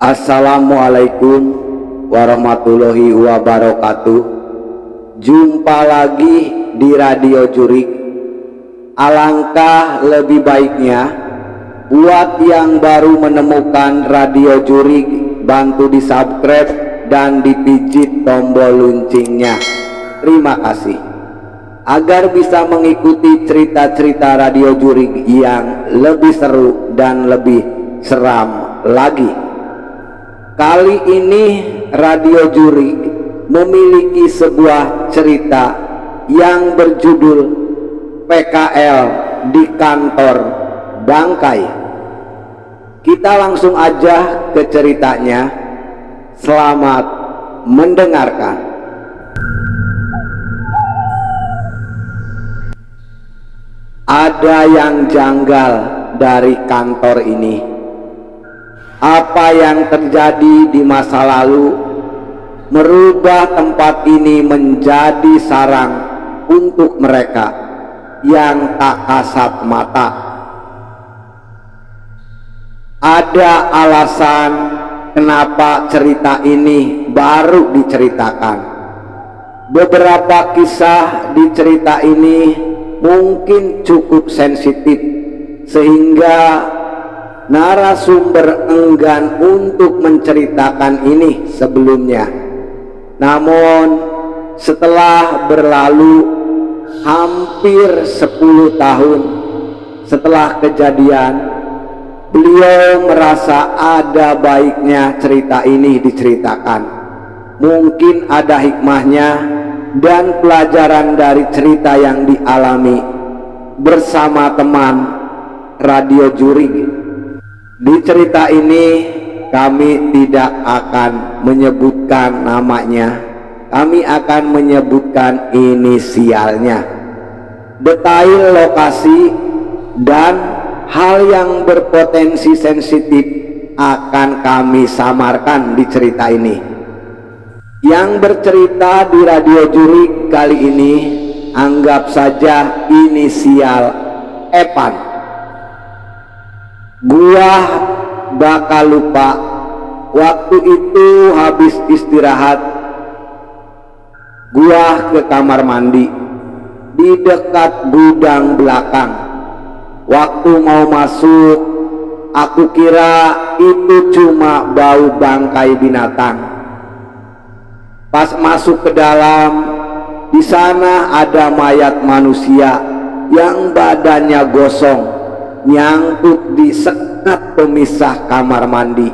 Assalamualaikum warahmatullahi wabarakatuh. Jumpa lagi di Radio Jurik. Alangkah lebih baiknya buat yang baru menemukan Radio Jurik, bantu di subscribe dan dipijit tombol loncengnya. Terima kasih, agar bisa mengikuti cerita-cerita Radio Jurik yang lebih seru dan lebih seram lagi. Kali ini Radio Jurik memiliki sebuah cerita yang berjudul PKL di Kantor Bangkai. Kita langsung aja ke ceritanya. Selamat mendengarkan. Ada yang janggal dari kantor ini. Apa yang terjadi di masa lalu merubah tempat ini menjadi sarang untuk mereka yang tak kasat mata. Ada alasan kenapa cerita ini baru diceritakan. Beberapa kisah di cerita ini mungkin cukup sensitif sehingga narasumber enggan untuk menceritakan ini sebelumnya. Namun setelah berlalu hampir 10 tahun setelah kejadian, beliau merasa ada baiknya cerita ini diceritakan. Mungkin ada hikmahnya dan pelajaran dari cerita yang dialami bersama teman Radio Jurik. Di cerita ini kami tidak akan menyebutkan namanya, kami akan menyebutkan inisialnya. Detail lokasi dan hal yang berpotensi sensitif akan kami samarkan di cerita ini. Yang bercerita di Radio Jurik kali ini anggap saja inisial Epan. Gua bakal lupa waktu itu habis istirahat. Gua ke kamar mandi di dekat gudang belakang. Waktu mau masuk, aku kira itu cuma bau bangkai binatang. Pas masuk ke dalam, di sana ada mayat manusia yang badannya gosong, nyangkut di sekat pemisah kamar mandi.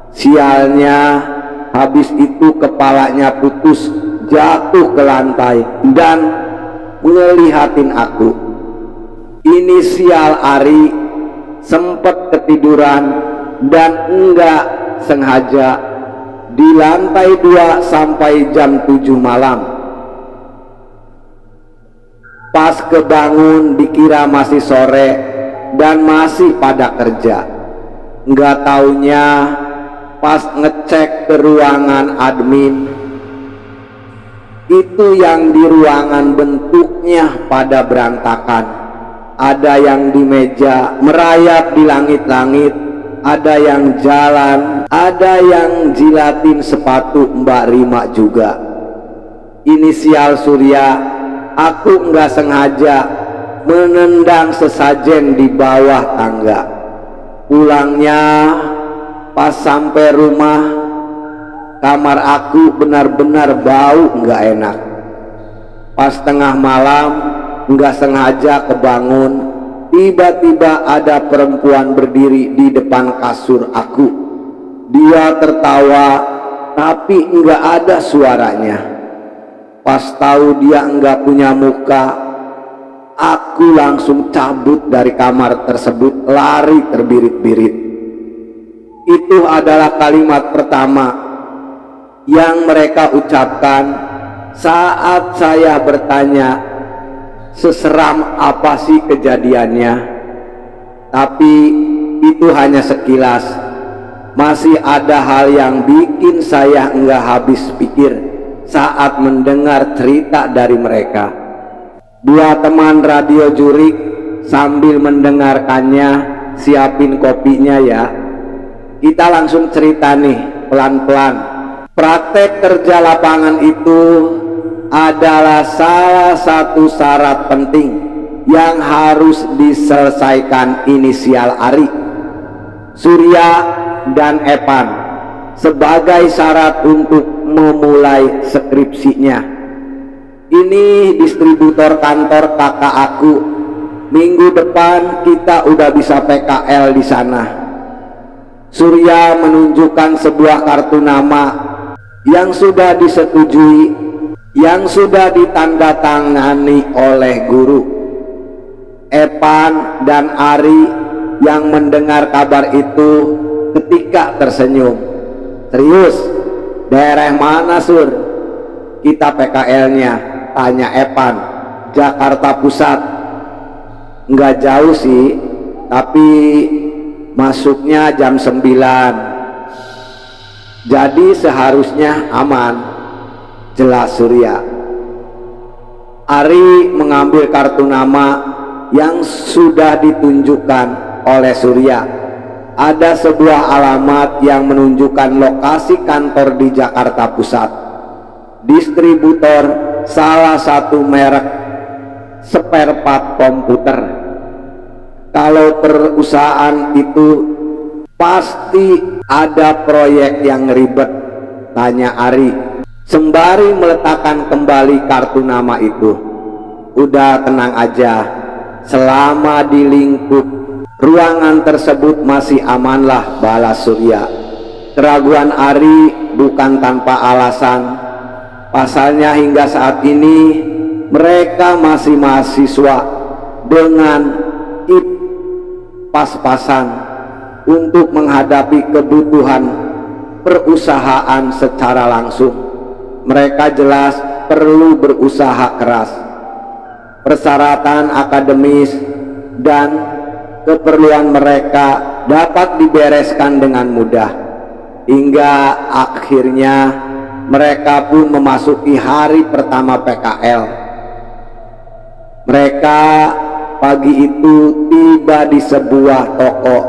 Sialnya, habis itu kepalanya putus, jatuh ke lantai dan ngelihatin aku. Inisial Ari sempet ketiduran dan enggak sengaja di lantai 2 sampai jam 7 malam. Pas kebangun dikira masih sore dan masih pada kerja. Nggak taunya pas ngecek ke ruangan admin, itu yang di ruangan bentuknya pada berantakan. Ada yang di meja merayap di langit-langit, ada yang jalan, ada yang jilatin sepatu Mbak Rima juga. Inisial Surya, aku nggak sengaja menendang sesajen di bawah tangga. Pulangnya pas sampai rumah, kamar aku benar-benar bau nggak enak. Pas tengah malam nggak sengaja kebangun, tiba-tiba ada perempuan berdiri di depan kasur aku. Dia tertawa tapi nggak ada suaranya. Pas tahu dia nggak punya muka, aku langsung cabut dari kamar tersebut, lari terbirit-birit. Itu adalah kalimat pertama yang mereka ucapkan saat saya bertanya, seseram apa sih kejadiannya? Tapi itu hanya sekilas. Masih ada hal yang bikin saya nggak habis pikir saat mendengar cerita dari mereka. Dua teman Radio Jurik sambil mendengarkannya, siapin kopinya ya. Kita langsung cerita nih pelan-pelan. Praktek kerja lapangan itu adalah salah satu syarat penting yang harus diselesaikan inisial Ari, Surya, dan Epan sebagai syarat untuk memulai skripsinya. Ini distributor kantor kakak aku. Minggu depan kita udah bisa PKL di sana. Surya menunjukkan sebuah kartu nama yang sudah disetujui, yang sudah ditandatangani oleh guru. Epan dan Ari yang mendengar kabar itu ketika tersenyum. Serius? Daerah mana, Sur? Kita PKL-nya, tanya Epan. Jakarta Pusat. Nggak jauh sih, tapi masuknya jam 9, jadi seharusnya aman, jelas Surya. Ari mengambil kartu nama yang sudah ditunjukkan oleh Surya. Ada sebuah alamat yang menunjukkan lokasi kantor di Jakarta Pusat, distributor salah satu merek spare part komputer. Kalau perusahaan itu pasti ada proyek yang ribet, tanya Ari sembari meletakkan kembali kartu nama itu. Udah tenang aja, selama di lingkup ruangan tersebut masih amanlah, balas Surya. Keraguan Ari bukan tanpa alasan. Pasalnya hingga saat ini mereka masih mahasiswa dengan pas-pasan untuk menghadapi kebutuhan perusahaan secara langsung. Mereka jelas perlu berusaha keras. Persyaratan akademis dan keperluan mereka dapat dibereskan dengan mudah, hingga akhirnya mereka pun memasuki hari pertama PKL. Mereka pagi itu tiba di sebuah toko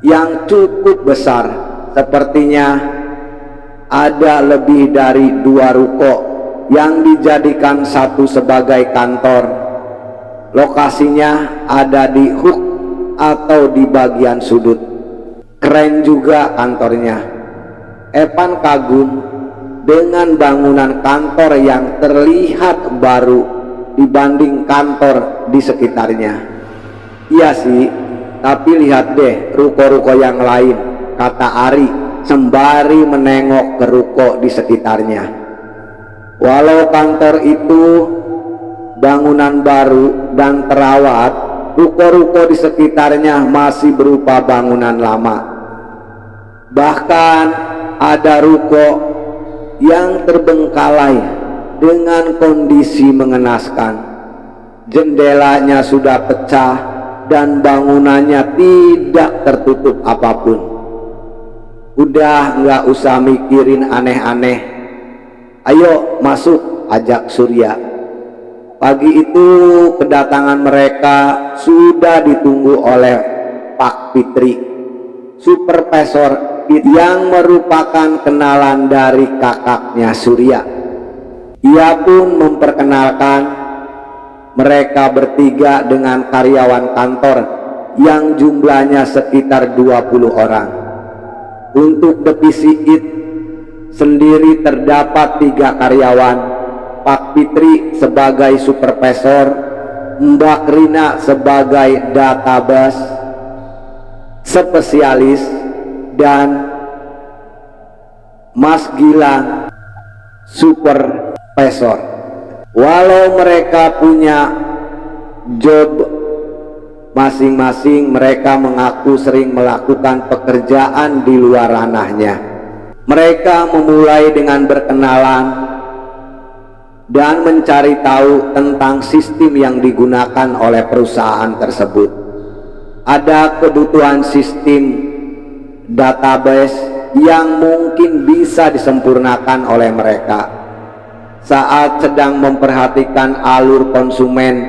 yang cukup besar. Sepertinya ada lebih dari 2 ruko yang dijadikan satu sebagai kantor. Lokasinya ada di hook atau di bagian sudut. Keren juga kantornya. Epan kagum dengan bangunan kantor yang terlihat baru dibanding kantor di sekitarnya. Iya sih, tapi lihat deh ruko-ruko yang lain, kata Ari sembari menengok ke ruko di sekitarnya. Walau kantor itu bangunan baru dan terawat, ruko-ruko di sekitarnya masih berupa bangunan lama. Bahkan ada ruko yang terbengkalai dengan kondisi mengenaskan. Jendelanya sudah pecah dan bangunannya tidak tertutup apapun. Udah nggak usah mikirin aneh-aneh, ayo masuk, ajak Surya. Pagi itu kedatangan mereka sudah ditunggu oleh Pak Fitri, supervisor yang merupakan kenalan dari kakaknya Surya. Ia pun memperkenalkan mereka bertiga dengan karyawan kantor yang jumlahnya sekitar 20 orang. Untuk divisi IT sendiri terdapat 3 karyawan, Pak Fitri sebagai supervisor, Mbak Rina sebagai database spesialis, dan Mas Gilang supervisor. Walau mereka punya job masing-masing, mereka mengaku sering melakukan pekerjaan di luar ranahnya. Mereka memulai dengan berkenalan dan mencari tahu tentang sistem yang digunakan oleh perusahaan tersebut. Ada kebutuhan sistem database yang mungkin bisa disempurnakan oleh mereka. Saat sedang memperhatikan alur konsumen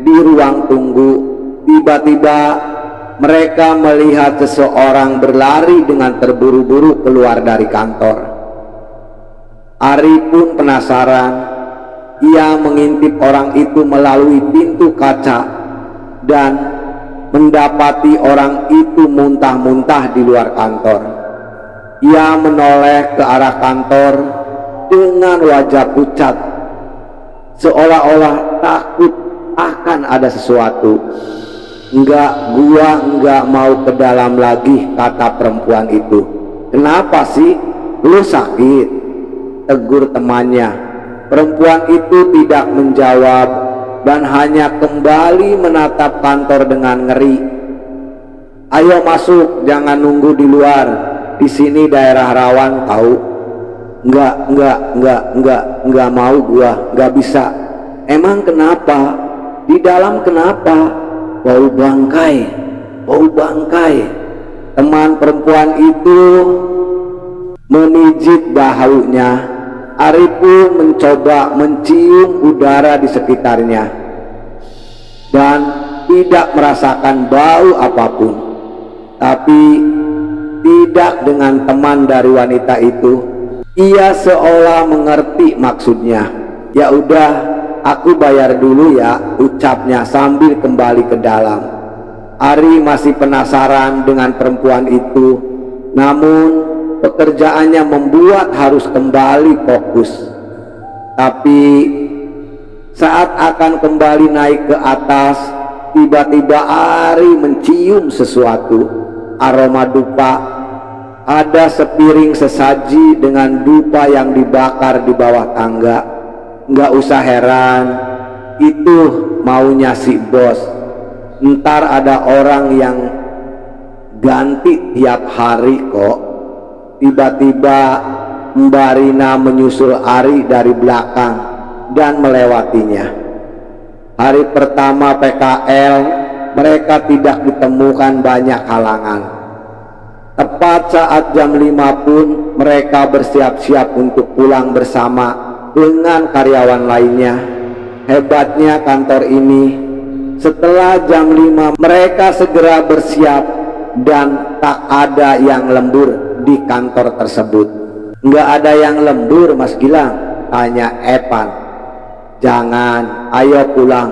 di ruang tunggu, tiba-tiba mereka melihat seseorang berlari dengan terburu-buru keluar dari kantor. Ari pun penasaran. Ia mengintip orang itu melalui pintu kaca dan mendapati orang itu muntah-muntah di luar kantor. Ia menoleh ke arah kantor dengan wajah pucat, seolah-olah takut akan ada sesuatu. Gua enggak mau ke dalam lagi, kata perempuan itu. Kenapa sih? Lu sakit? Tegur temannya. Perempuan itu tidak menjawab dan hanya kembali menatap kantor dengan ngeri. Ayo masuk, jangan nunggu di luar. Di sini daerah rawan tahu. Enggak mau gua, enggak bisa. Emang kenapa? Di dalam kenapa? Bau bangkai. Teman perempuan itu memijit bahunya. Ari pun mencoba mencium udara di sekitarnya dan tidak merasakan bau apapun. Tapi tidak dengan teman dari wanita itu. Ia seolah mengerti maksudnya. Ya udah, aku bayar dulu ya, ucapnya sambil kembali ke dalam. Ari masih penasaran dengan perempuan itu, namun pekerjaannya membuat harus kembali fokus. Tapi saat akan kembali naik ke atas, tiba-tiba Ari mencium sesuatu. Aroma dupa. Ada sepiring sesaji dengan dupa yang dibakar di bawah tangga. Nggak usah heran, itu maunya si bos. Ntar ada orang yang ganti tiap hari kok. Tiba-tiba Mbak Rina menyusul Ari dari belakang dan melewatinya. Hari pertama PKL, mereka tidak ditemukan banyak halangan. Tepat saat jam 5 pun mereka bersiap-siap untuk pulang bersama dengan karyawan lainnya. Hebatnya kantor ini, setelah jam 5 mereka segera bersiap dan tak ada yang lembur di kantor tersebut. Nggak ada yang lembur, Mas Gilang? Tanya Evan. Jangan, ayo pulang,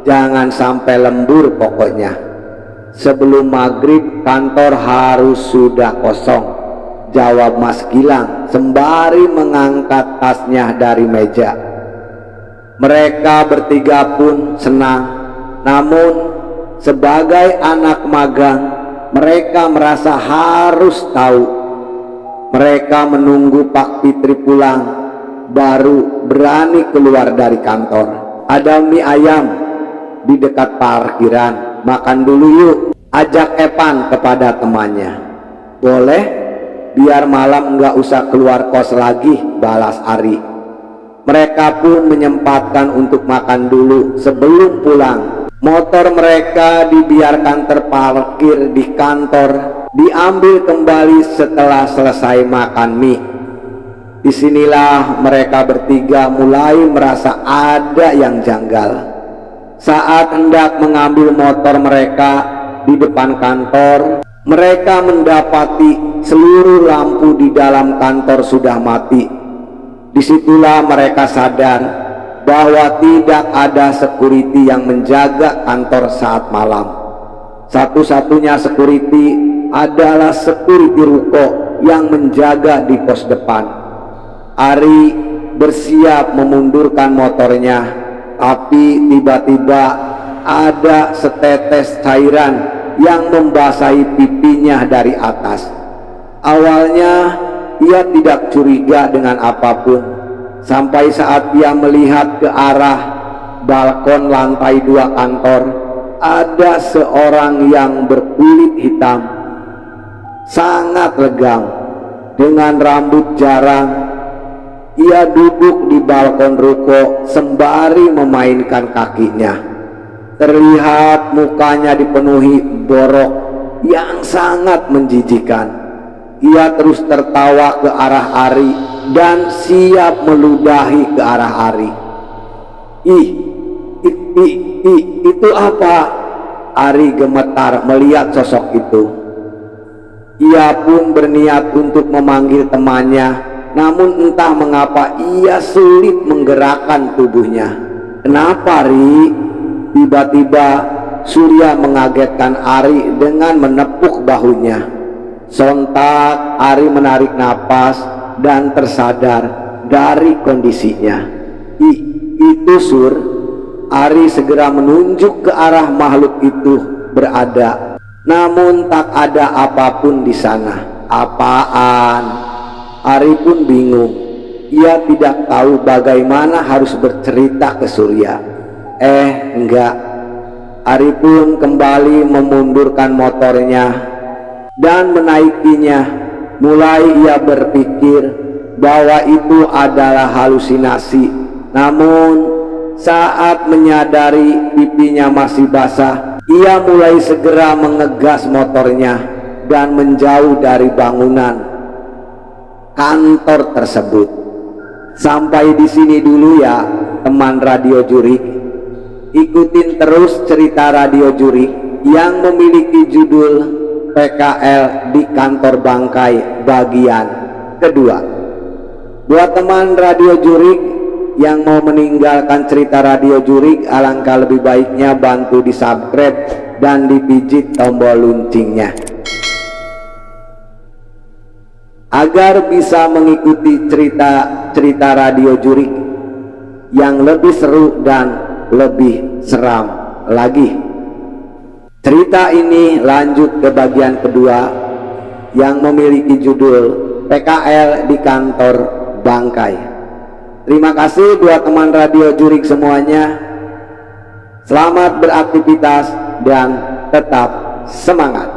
jangan sampai lembur pokoknya. Sebelum maghrib kantor harus sudah kosong, jawab Mas Gilang sembari mengangkat tasnya dari meja. Mereka bertiga pun senang, namun sebagai anak magang mereka merasa harus tahu. Mereka menunggu Pak Fitri pulang baru berani keluar dari kantor. Ada mie ayam di dekat parkiran, makan dulu yuk, ajak Evan kepada temannya. Boleh, biar malam nggak usah keluar kos lagi, balas Ari. Mereka pun menyempatkan untuk makan dulu sebelum pulang. Motor mereka dibiarkan terparkir di kantor, diambil kembali setelah selesai makan mie. Disinilah mereka bertiga mulai merasa ada yang janggal. Saat hendak mengambil motor mereka di depan kantor, mereka mendapati seluruh lampu di dalam kantor sudah mati. Disitulah mereka sadar bahwa tidak ada security yang menjaga kantor saat malam. Satu-satunya security adalah security ruko yang menjaga di pos depan. Ari bersiap memundurkan motornya, tapi tiba-tiba ada setetes cairan yang membasahi pipinya dari atas. Awalnya ia tidak curiga dengan apapun, sampai saat ia melihat ke arah balkon lantai 2 kantor. Ada seorang yang berkulit hitam, sangat legam, dengan rambut jarang. Ia duduk di balkon ruko sembari memainkan kakinya. Terlihat mukanya dipenuhi borok yang sangat menjijikan. Ia terus tertawa ke arah Ari dan siap meludahi ke arah Ari. Itu apa? Ari gemetar melihat sosok itu. Ia pun berniat untuk memanggil temannya, namun entah mengapa ia sulit menggerakkan tubuhnya. "Kenapa, Ri?" Tiba-tiba Surya mengagetkan Ari dengan menepuk bahunya. Sontak Ari menarik napas dan tersadar dari kondisinya. Itu Sur." Ari segera menunjuk ke arah makhluk itu berada, namun tak ada apapun di sana. "Apaan?" Ari pun bingung. Ia tidak tahu bagaimana harus bercerita ke Surya. Enggak. Ari pun kembali memundurkan motornya dan menaikinya. Mulai ia berpikir bahwa itu adalah halusinasi, namun saat menyadari pipinya masih basah, ia mulai segera mengegas motornya dan menjauh dari bangunan kantor tersebut. Sampai di sini dulu ya teman Radio Jurik. Ikutin terus cerita Radio Jurik yang memiliki judul PKL di Kantor Bangkai bagian kedua. Buat teman Radio Jurik yang mau meninggalkan cerita Radio Jurik, alangkah lebih baiknya bantu di subscribe dan dipijit tombol loncengnya agar bisa mengikuti cerita Radio Jurik yang lebih seru dan lebih seram lagi. Cerita ini lanjut ke bagian kedua yang memiliki judul PKL di Kantor Bangkai. Terima kasih buat teman Radio Jurik semuanya. Selamat beraktivitas dan tetap semangat.